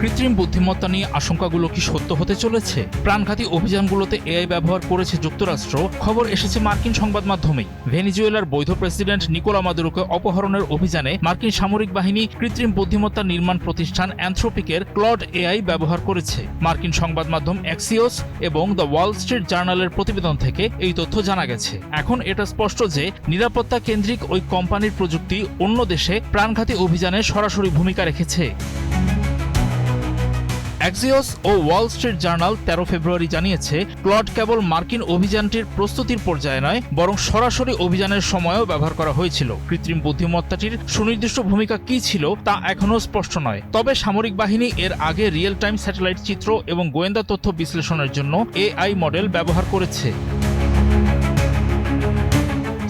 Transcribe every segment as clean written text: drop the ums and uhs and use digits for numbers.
কৃত্রিম বুদ্ধিমত্তা নিয়ে আশঙ্কাগুলো কি সত্য হতে চলেছে? প্রাণঘাতী অভিযানগুলোতে এআই ব্যবহার করেছে যুক্তরাষ্ট্র, খবর এসেছে মার্কিন সংবাদ মাধ্যমেই। ভেনেজুয়েলার বৈধ প্রেসিডেন্ট নিকোলা মাদুরোকে অপহরণের অভিযানে মার্কিন সামরিক বাহিনী কৃত্রিম বুদ্ধিমত্তা নির্মাণ প্রতিষ্ঠান অ্যানথ্রোপিকের ক্লড এআই ব্যবহার করেছে। মার্কিন সংবাদ মাধ্যম অ্যাক্সিওস এবং দ্য ওয়াল স্ট্রিট জার্নালের প্রতিবেদন থেকে এই তথ্য জানা গেছে। এখন এটা স্পষ্ট যে নিরাপত্তা কেন্দ্রিক ওই কোম্পানির প্রযুক্তি অন্য দেশে প্রাণঘাতী অভিযানে সরাসরি ভূমিকা রেখেছে। অ্যাক্সিওস ও ওয়াল স্ট্রিট জার্নাল 13 ফেব্রুয়ারি জানিয়েছে, ক্লড কেবল মার্কিন অভিযানটির প্রস্তুতির পর্যায়ে নয়, বরং সরাসরি অভিযানের সময়ও ব্যবহার করা হয়েছিল। কৃত্রিম বুদ্ধিমত্তাটির সুনির্দিষ্ট ভূমিকা কি ছিল তা এখনও স্পষ্ট নয়। তবে সামরিক বাহিনী এর আগে রিয়েল টাইম স্যাটেলাইট চিত্র এবং গোয়েন্দা তথ্য বিশ্লেষণের জন্য এআই মডেল ব্যবহার করেছে।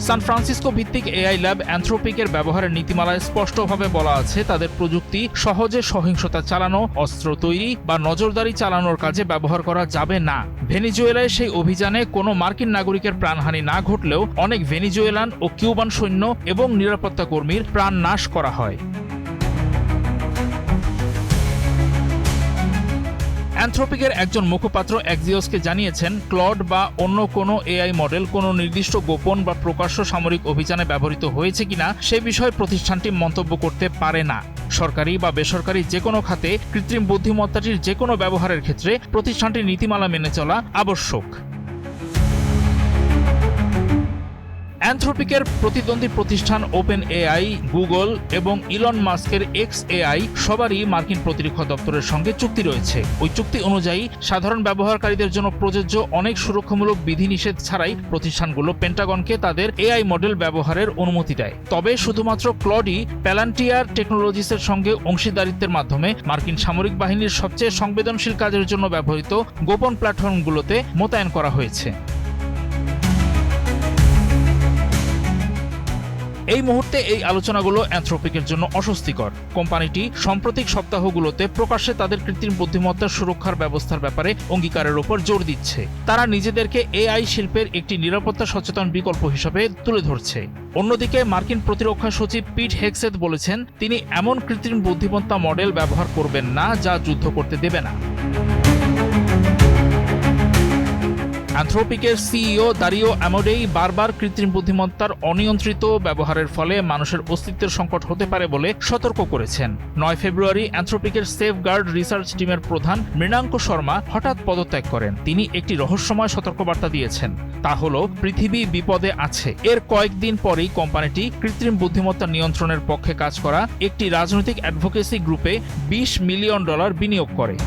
সান ফ্রান্সিসকো ভিত্তিক এআই ল্যাব অ্যানথ্রোপিকের ব্যবহারের নীতিমালায় স্পষ্টভাবে বলা আছে, তাদের প্রযুক্তি সহজে সহিংসতা চালানো, অস্ত্র তৈরি বা নজরদারি চালানোর কাজে ব্যবহার করা যাবে না। ভেনেজুয়েলায় সেই অভিযানে কোনো মার্কিন নাগরিকের প্রাণহানি না ঘটলেও অনেক ভেনেজুয়েলান ও কিউবান সৈন্য এবং নিরাপত্তা কর্মীর প্রাণ নাশ করা হয়। অ্যানথ্রোপিকের একজন মুখপাত্র অ্যাক্সিওসকে জানিয়েছেন, ক্লড বা অন্য কোনো এআই মডেল কোনো নির্দিষ্ট গোপন বা প্রকাশ্য সামরিক অভিযানে ব্যবহৃত হয়েছে কিনা সে বিষয়ে প্রতিষ্ঠানটি মন্তব্য করতে পারে না। সরকারি বা বেসরকারি যে কোনো খাতে কৃত্রিম বুদ্ধিমত্তাটির যে কোনো ব্যবহারের ক্ষেত্রে প্রতিষ্ঠানটির নীতিমালা মেনে চলা আবশ্যক। অ্যানথ্রোপিকের প্রতিদ্বন্দ্বী প্রতিষ্ঠান ওপেন এআই, গুগল এবং ইলন মাস্কের এক্স এআই সবারই মার্কিন প্রতিরক্ষা দপ্তরের সঙ্গে চুক্তি রয়েছে। ওই চুক্তি অনুযায়ী সাধারণ ব্যবহারকারীদের জন্য প্রযোজ্য অনেক সুরক্ষামূলক বিধিনিষেধ ছাড়াই প্রতিষ্ঠানগুলো পেন্টাগনকে তাদের এআই মডেল ব্যবহারের অনুমতি দেয়। তবে শুধুমাত্র ক্লডই প্যালান্টিয়ার টেকনোলজিসের সঙ্গে অংশীদারিত্বের মাধ্যমে মার্কিন সামরিক বাহিনীর সবচেয়ে সংবেদনশীল কাজের জন্য ব্যবহৃত গোপন প্ল্যাটফর্মগুলোতে মোতায়েন করা হয়েছে। এই মুহূর্তে এই আলোচনাগুলো অ্যানথ্রোপিকের জন্য অস্বস্তিকর। কোম্পানিটি সাম্প্রতিক সপ্তাহগুলোতে প্রকাশ্যে তাদের কৃত্রিম বুদ্ধিমত্তার সুরক্ষার ব্যবস্থার ব্যাপারে অঙ্গীকারের উপর জোর দিচ্ছে। তারা নিজেদেরকে এআই শিল্পের একটি নিরাপত্তা সচেতন বিকল্প হিসেবে তুলে ধরছে। অন্যদিকে মার্কিন প্রতিরক্ষা সচিব পিট হেগসেথ বলেছেন, তিনি এমন কৃত্রিম বুদ্ধিমত্তা মডেল ব্যবহার করবেন না যা যুদ্ধ করতে দেবে না। অ্যানথ্রোপিকের সিইও দারিও অ্যামোডেই বারবার কৃত্রিম বুদ্ধিমত্তার অনিয়ন্ত্রিত ব্যবহারের ফলে মানুষের অস্তিত্বের সংকট হতে পারে বলে সতর্ক করেছেন। 9 ফেব্রুয়ারি অ্যানথ্রোপিকের সেফগার্ড রিসার্চ টিমের প্রধান মৃণাঙ্ক শর্মা হঠাৎ পদত্যাগ করেন। তিনি একটি রহস্যময় সতর্কবার্তা দিয়েছেন, তা হলো পৃথিবী বিপদে আছে। এর কয়েকদিন পরেই কোম্পানিটি কৃত্রিম বুদ্ধিমত্তা নিয়ন্ত্রণের পক্ষে কাজ করা একটি রাজনৈতিক অ্যাডভোকেসি গ্রুপে $20 মিলিয়ন বিনিয়োগ করে।